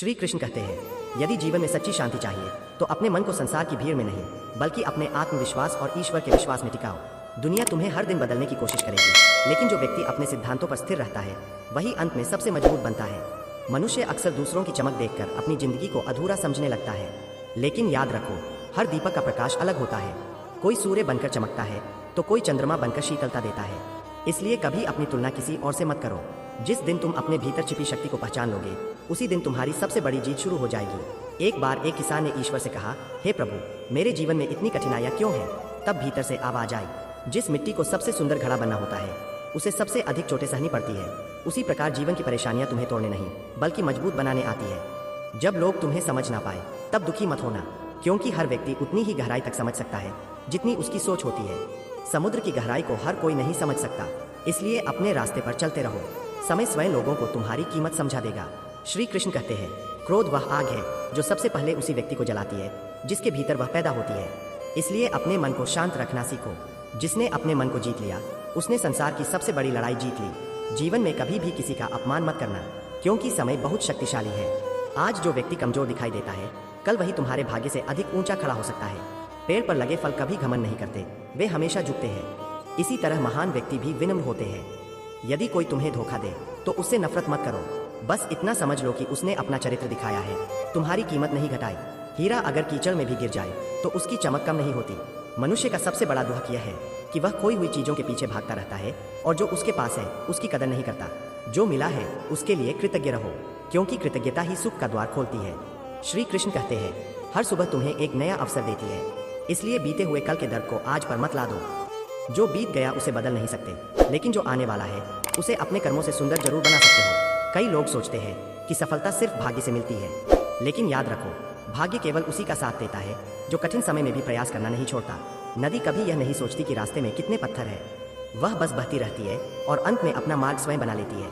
श्री कृष्ण कहते हैं, यदि जीवन में सच्ची शांति चाहिए तो अपने मन को संसार की भीड़ में नहीं बल्कि अपने आत्मविश्वास और ईश्वर के विश्वास में टिकाओ। दुनिया तुम्हें हर दिन बदलने की कोशिश करेगी, लेकिन जो व्यक्ति अपने सिद्धांतों पर स्थिर रहता है वही अंत में सबसे मजबूत बनता है। मनुष्य अक्सर दूसरों की चमक देखकर अपनी जिंदगी को अधूरा समझने लगता है, लेकिन याद रखो, हर दीपक का प्रकाश अलग होता है। कोई सूर्य बनकर चमकता है तो कोई चंद्रमा बनकर शीतलता देता है। इसलिए कभी अपनी तुलना किसी और से मत करो। जिस दिन तुम अपने भीतर छिपी शक्ति को पहचान लोगे, उसी दिन तुम्हारी सबसे बड़ी जीत शुरू हो जाएगी। एक बार एक किसान ने ईश्वर से कहा, हे प्रभु, मेरे जीवन में इतनी कठिनाइयां क्यों हैं? तब भीतर से आवाज आई, जिस मिट्टी को सबसे सुंदर घड़ा बनना होता है उसे सबसे अधिक चोटें सहनी पड़ती है। उसी प्रकार जीवन की परेशानियां तुम्हें तोड़ने नहीं बल्कि मजबूत बनाने आती है। जब लोग तुम्हें समझ ना पाए तब दुखी मत होना, क्योंकि हर व्यक्ति उतनी ही गहराई तक समझ सकता है जितनी उसकी सोच होती है। समुद्र की गहराई को हर कोई नहीं समझ सकता, इसलिए अपने रास्ते पर चलते रहो। समय स्वयं लोगों को तुम्हारी कीमत समझा देगा। श्री कृष्ण कहते हैं, क्रोध वह आग है जो सबसे पहले उसी व्यक्ति को जलाती है जिसके भीतर वह पैदा होती है। इसलिए अपने मन को शांत रखना सीखो। जिसने अपने मन को जीत लिया उसने संसार की सबसे बड़ी लड़ाई जीत ली। जीवन में कभी भी किसी का अपमान मत करना, क्योंकि समय बहुत शक्तिशाली है। आज जो व्यक्ति कमजोर दिखाई देता है, कल वही तुम्हारे भाग्य से अधिक ऊंचा खड़ा हो सकता है। पेड़ पर लगे फल कभी घमंड नहीं करते, वे हमेशा झुकते हैं। इसी तरह महान व्यक्ति भी विनम्र होते हैं। यदि कोई तुम्हें धोखा दे तो उससे नफरत मत करो, बस इतना समझ लो कि उसने अपना चरित्र दिखाया है, तुम्हारी कीमत नहीं घटाई। हीरा अगर कीचड़ में भी गिर जाए तो उसकी चमक कम नहीं होती। मनुष्य का सबसे बड़ा दुख यह है कि वह खोई हुई चीजों के पीछे भागता रहता है और जो उसके पास है उसकी कदर नहीं करता। जो मिला है उसके लिए कृतज्ञ रहो, क्योंकि कृतज्ञता ही सुख का द्वार खोलती है। श्री कृष्ण कहते हैं, हर सुबह तुम्हें एक नया अवसर देती है, इसलिए बीते हुए कल के दर्द को आज पर मत ला दो। जो बीत गया उसे बदल नहीं सकते, लेकिन जो आने वाला है उसे अपने कर्मों से सुंदर जरूर बना सकते हो। कई लोग सोचते हैं कि सफलता सिर्फ भाग्य से मिलती है, लेकिन याद रखो, भाग्य केवल उसी का साथ देता है जो कठिन समय में भी प्रयास करना नहीं छोड़ता। नदी कभी यह नहीं सोचती कि रास्ते में कितने पत्थर है, वह बस बहती रहती है और अंत में अपना मार्ग स्वयं बना लेती है।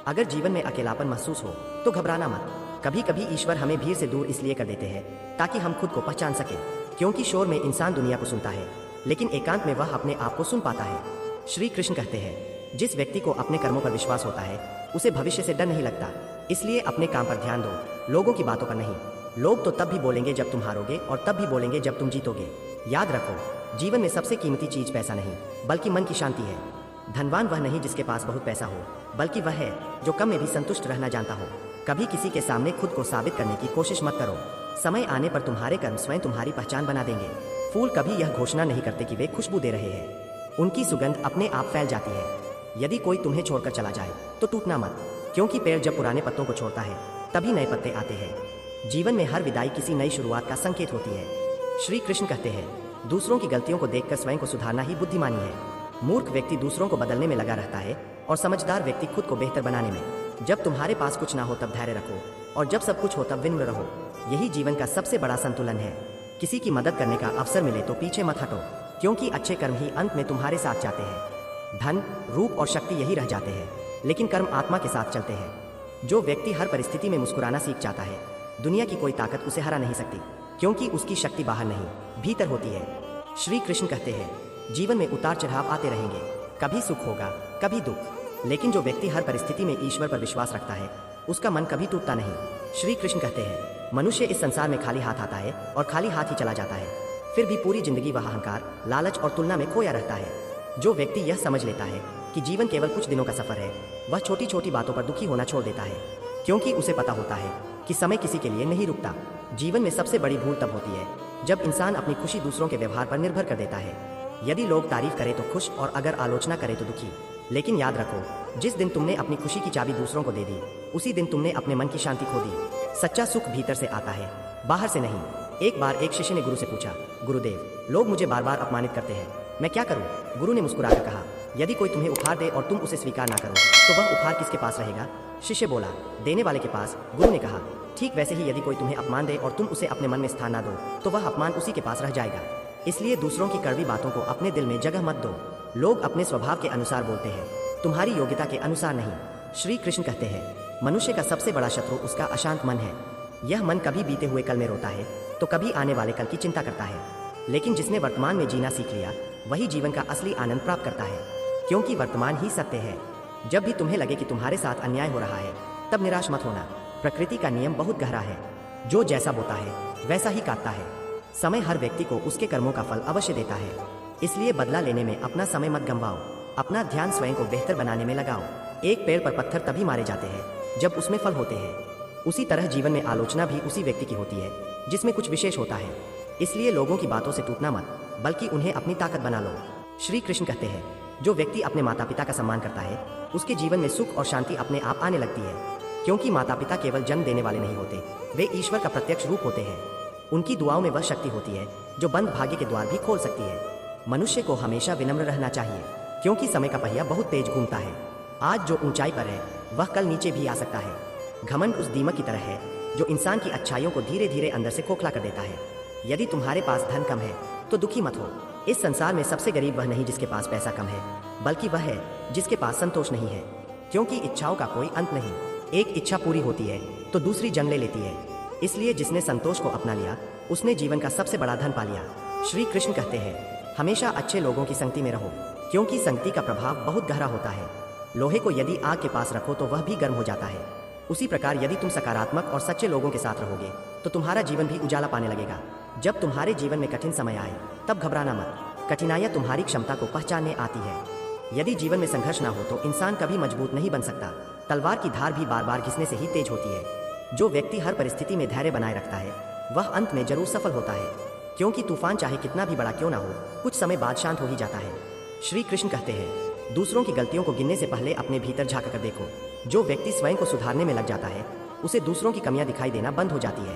अगर जीवन में अकेलापन महसूस हो तो घबराना मत। कभी कभी ईश्वर हमें भीड़ से दूर इसलिए कर देते हैं ताकि हम खुद को पहचान सके, क्योंकि शोर में इंसान दुनिया को सुनता है, लेकिन एकांत में वह अपने आप को सुन पाता है। श्री कृष्ण कहते हैं, जिस व्यक्ति को अपने कर्मों पर विश्वास होता है उसे भविष्य से डर नहीं लगता। इसलिए अपने काम पर ध्यान दो, लोगों की बातों पर नहीं। लोग तो तब भी बोलेंगे जब तुम हारोगे और तब भी बोलेंगे जब तुम जीतोगे। याद रखो, जीवन में सबसे कीमती चीज पैसा नहीं बल्कि मन की शांति है। धनवान वह नहीं जिसके पास बहुत पैसा हो, बल्कि वह है जो कम में भी संतुष्ट रहना जानता हो। कभी किसी के सामने खुद को साबित करने की कोशिश मत करो। समय आने पर तुम्हारे कर्म स्वयं तुम्हारी पहचान बना देंगे। फूल कभी यह घोषणा नहीं करते कि वे खुशबू दे रहे हैं, उनकी सुगंध अपने आप फैल जाती है। यदि कोई तुम्हें छोड़कर चला जाए तो टूटना मत, क्योंकि पेड़ जब पुराने पत्तों को छोड़ता है तभी नए पत्ते आते हैं। जीवन में हर विदाई किसी नई शुरुआत का संकेत होती है। श्री कृष्ण कहते हैं, दूसरों की गलतियों को देखकर स्वयं को सुधारना ही बुद्धिमानी है। मूर्ख व्यक्ति दूसरों को बदलने में लगा रहता है और समझदार व्यक्ति खुद को बेहतर बनाने में। जब तुम्हारे पास कुछ ना हो तब धैर्य रखो, और जब सब कुछ हो तब विनम्र रहो। यही जीवन का सबसे बड़ा संतुलन है। किसी की मदद करने का अवसर मिले तो पीछे मत हटो, क्योंकि अच्छे कर्म ही अंत में तुम्हारे साथ जाते हैं। धन, रूप और शक्ति यही रह जाते हैं, लेकिन कर्म आत्मा के साथ चलते हैं। जो व्यक्ति हर परिस्थिति में मुस्कुराना सीख जाता है, दुनिया की कोई ताकत उसे हरा नहीं सकती, क्योंकि उसकी शक्ति बाहर नहीं भीतर होती है। श्री कृष्ण कहते हैं, जीवन में उतार चढ़ाव आते रहेंगे, कभी सुख होगा कभी दुख, लेकिन जो व्यक्ति हर परिस्थिति में ईश्वर पर विश्वास रखता है उसका मन कभी टूटता नहीं। श्री कृष्ण कहते हैं, मनुष्य इस संसार में खाली हाथ आता है और खाली हाथ ही चला जाता है। फिर भी पूरी जिंदगी वह अहंकार, लालच और तुलना में खोया रहता है। जो व्यक्ति यह समझ लेता है कि जीवन केवल कुछ दिनों का सफर है, वह छोटी छोटी बातों पर दुखी होना छोड़ देता है, क्योंकि उसे पता होता है कि समय किसी के लिए नहीं रुकता। जीवन में सबसे बड़ी भूल तब होती है जब इंसान अपनी खुशी दूसरों के व्यवहार पर निर्भर कर देता है। यदि लोग तारीफ करें तो खुश और अगर आलोचना करें तो दुखी। लेकिन याद रखो, जिस दिन तुमने अपनी खुशी की चाबी दूसरों को दे दी, उसी दिन तुमने अपने मन की शांति खो दी। सच्चा सुख भीतर से आता है, बाहर से नहीं। एक बार एक शिष्य ने गुरु से पूछा, गुरुदेव, लोग मुझे बार बार अपमानित करते हैं, मैं क्या करूं? गुरु ने मुस्कुराकर कहा, यदि कोई तुम्हें उपहार दे और तुम उसे स्वीकार ना करो तो वह उपहार किसके पास रहेगा? शिष्य बोला, देने वाले के पास। गुरु ने कहा, ठीक वैसे ही यदि कोई तुम्हें अपमान दे और तुम उसे अपने मन में स्थान ना दो तो वह अपमान उसी के पास रह जाएगा। इसलिए दूसरों की कड़वी बातों को अपने दिल में जगह मत दो। लोग अपने स्वभाव के अनुसार बोलते हैं, तुम्हारी योग्यता के अनुसार नहीं। श्री कृष्ण कहते हैं, मनुष्य का सबसे बड़ा शत्रु उसका अशांत मन है। यह मन कभी बीते हुए कल में रोता है तो कभी आने वाले कल की चिंता करता है, लेकिन जिसने वर्तमान में जीना सीख लिया वही जीवन का असली आनंद प्राप्त करता है, क्योंकि वर्तमान ही सत्य है। जब भी तुम्हें लगे कि तुम्हारे साथ अन्याय हो रहा है तब निराश मत होना। प्रकृति का नियम बहुत गहरा है, जो जैसा बोता है वैसा ही काटता है। समय हर व्यक्ति को उसके कर्मों का फल अवश्य देता है, इसलिए बदला लेने में अपना समय मत गंवाओ। अपना ध्यान स्वयं को बेहतर बनाने में लगाओ। एक पेड़ पर पत्थर तभी मारे जाते हैं जब उसमें फल होते हैं। उसी तरह जीवन में आलोचना भी उसी व्यक्ति की होती है जिसमें कुछ विशेष होता है। इसलिए लोगों की बातों से टूटना मत, बल्कि उन्हें अपनी ताकत बना लो। श्री कृष्ण कहते हैं, जो व्यक्ति अपने माता पिता का सम्मान करता है उसके जीवन में सुख और शांति अपने आप आने लगती है, क्योंकि माता पिता केवल जन्म देने वाले नहीं होते, वे ईश्वर का प्रत्यक्ष रूप होते हैं। उनकी दुआओं में वह शक्ति होती है जो बंद भाग्य के द्वार भी खोल सकती है। मनुष्य को हमेशा विनम्र रहना चाहिए, क्योंकि समय का पहिया बहुत तेज घूमता है। आज जो ऊंचाई पर है वह कल नीचे भी आ सकता है। घमंड उस दीमक की तरह है जो इंसान की अच्छाइयों को धीरे धीरे अंदर से खोखला कर देता है। यदि तुम्हारे पास धन कम है तो दुखी मत हो। इस संसार में सबसे गरीब वह नहीं जिसके पास पैसा कम है, बल्कि वह है जिसके पास संतोष नहीं है, क्योंकि इच्छाओं का कोई अंत नहीं। एक इच्छा पूरी होती है तो दूसरी जन्म ले लेती है। इसलिए जिसने संतोष को अपना लिया उसने जीवन का सबसे बड़ा धन पा लिया। श्री कृष्ण कहते हैं, हमेशा अच्छे लोगों की संगति में रहो, क्योंकि संगति का प्रभाव बहुत गहरा होता है। लोहे को यदि आग के पास रखो तो वह भी गर्म हो जाता है। उसी प्रकार यदि तुम सकारात्मक और सच्चे लोगों के साथ रहोगे तो तुम्हारा जीवन भी उजाला पाने लगेगा। जब तुम्हारे जीवन में कठिन समय आए तब घबराना मत। कठिनाइयाँ तुम्हारी क्षमता को पहचानने आती है। यदि जीवन में संघर्ष ना हो तो इंसान कभी मजबूत नहीं बन सकता। तलवार की धार भी बार बार घिसने से ही तेज होती है। जो व्यक्ति हर परिस्थिति में धैर्य बनाए रखता है वह अंत में जरूर सफल होता है, क्योंकि तूफान चाहे कितना भी बड़ा क्यों ना हो, कुछ समय बाद शांत हो ही जाता है। श्री कृष्ण कहते हैं, दूसरों की गलतियों को गिनने से पहले अपने भीतर झांक कर देखो। जो व्यक्ति स्वयं को सुधारने में लग जाता है उसे दूसरों की कमियां दिखाई देना बंद हो जाती है।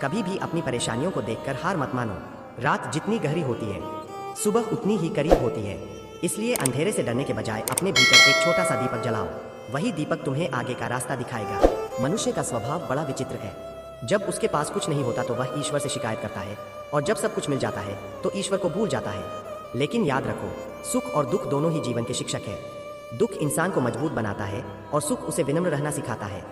कभी भी अपनी परेशानियों को देखकर हार मत मानो। रात जितनी गहरी होती है सुबह उतनी ही करीब होती है। इसलिए अंधेरे से डरने के बजाय अपने भीतर एक छोटा सा दीपक जलाओ। वही दीपक तुम्हें आगे का रास्ता दिखाएगा। मनुष्य का स्वभाव बड़ा विचित्र है। जब उसके पास कुछ नहीं होता तो वह ईश्वर से शिकायत करता है, और जब सब कुछ मिल जाता है तो ईश्वर को भूल जाता है। लेकिन याद रखो, सुख और दुख दोनों ही जीवन के शिक्षक है। दुख इंसान को मजबूत बनाता है और सुख उसे विनम्र रहना सिखाता है।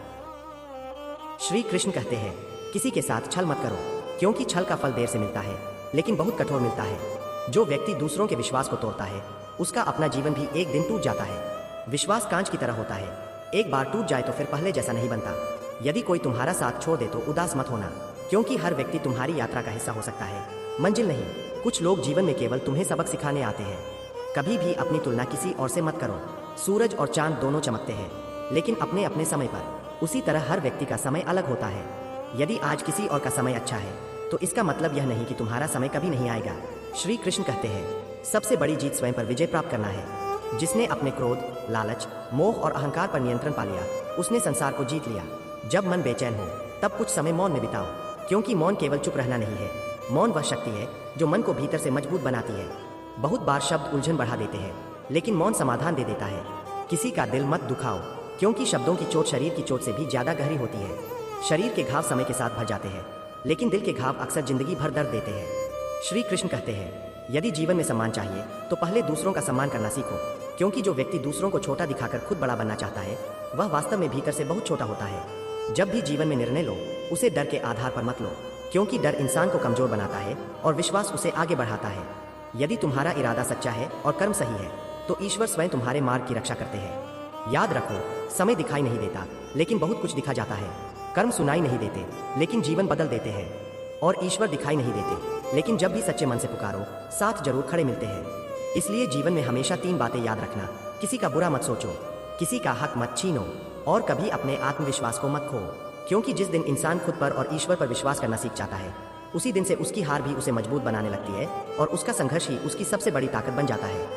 श्री कृष्ण कहते हैं, किसी के साथ छल मत करो, क्योंकि छल का फल देर से मिलता है लेकिन बहुत कठोर मिलता है। जो व्यक्ति दूसरों के विश्वास को तोड़ता है उसका अपना जीवन भी एक दिन टूट जाता है। विश्वास कांच की तरह होता है, एक बार टूट जाए तो फिर पहले जैसा नहीं बनता। यदि कोई तुम्हारा साथ छोड़ दे तो उदास मत होना, क्योंकि हर व्यक्ति तुम्हारी यात्रा का हिस्सा हो सकता है, मंजिल नहीं। कुछ लोग जीवन में केवल तुम्हें सबक सिखाने आते हैं। कभी भी अपनी तुलना किसी और से मत करो। सूरज और चांद दोनों चमकते हैं, लेकिन अपने अपने समय पर। उसी तरह हर व्यक्ति का समय अलग होता है। यदि आज किसी और का समय अच्छा है तो इसका मतलब यह नहीं कि तुम्हारा समय कभी नहीं आएगा। श्री कृष्ण कहते हैं, सबसे बड़ी जीत स्वयं पर विजय प्राप्त करना है। जिसने अपने क्रोध, लालच, मोह और अहंकार पर नियंत्रण पा लिया उसने संसार को जीत लिया। जब मन बेचैन हो तब कुछ समय मौन में बिताओ, क्योंकि मौन केवल चुप रहना नहीं है, मौन वह शक्ति है जो मन को भीतर से मजबूत बनाती है। बहुत बार शब्द उलझन बढ़ा देते हैं, लेकिन मौन समाधान दे देता है। किसी का दिल मत दुखाओ, क्योंकि शब्दों की चोट शरीर की चोट से भी ज्यादा गहरी होती है। शरीर के घाव समय के साथ भर जाते हैं, लेकिन दिल के घाव अक्सर जिंदगी भर दर्द देते हैं। श्री कृष्ण कहते हैं, यदि जीवन में सम्मान चाहिए तो पहले दूसरों का सम्मान करना सीखो, क्योंकि जो व्यक्ति दूसरों को छोटा दिखाकर खुद बड़ा बनना चाहता है वह वास्तव में भीतर से बहुत छोटा होता है। जब भी जीवन में निर्णय लो उसे डर के आधार पर मत लो, क्योंकि डर इंसान को कमजोर बनाता है और विश्वास उसे आगे बढ़ाता है। यदि तुम्हारा इरादा सच्चा है और कर्म सही है तो ईश्वर स्वयं तुम्हारे मार्ग की रक्षा करते हैं। याद रखो, समय दिखाई नहीं देता लेकिन बहुत कुछ दिखा जाता है। कर्म सुनाई नहीं देते लेकिन जीवन बदल देते हैं, और ईश्वर दिखाई नहीं देते, लेकिन जब भी सच्चे मन से पुकारो साथ जरूर खड़े मिलते हैं। इसलिए जीवन में हमेशा 3 बातें याद रखना: किसी का बुरा मत सोचो, किसी का हक मत छीनो, और कभी अपने आत्मविश्वास को मत खो। क्योंकि जिस दिन इंसान खुद पर और ईश्वर पर विश्वास करना सीख जाता है उसी दिन से उसकी हार भी उसे मजबूत बनाने लगती है, और उसका संघर्ष ही उसकी सबसे बड़ी ताकत बन जाता है।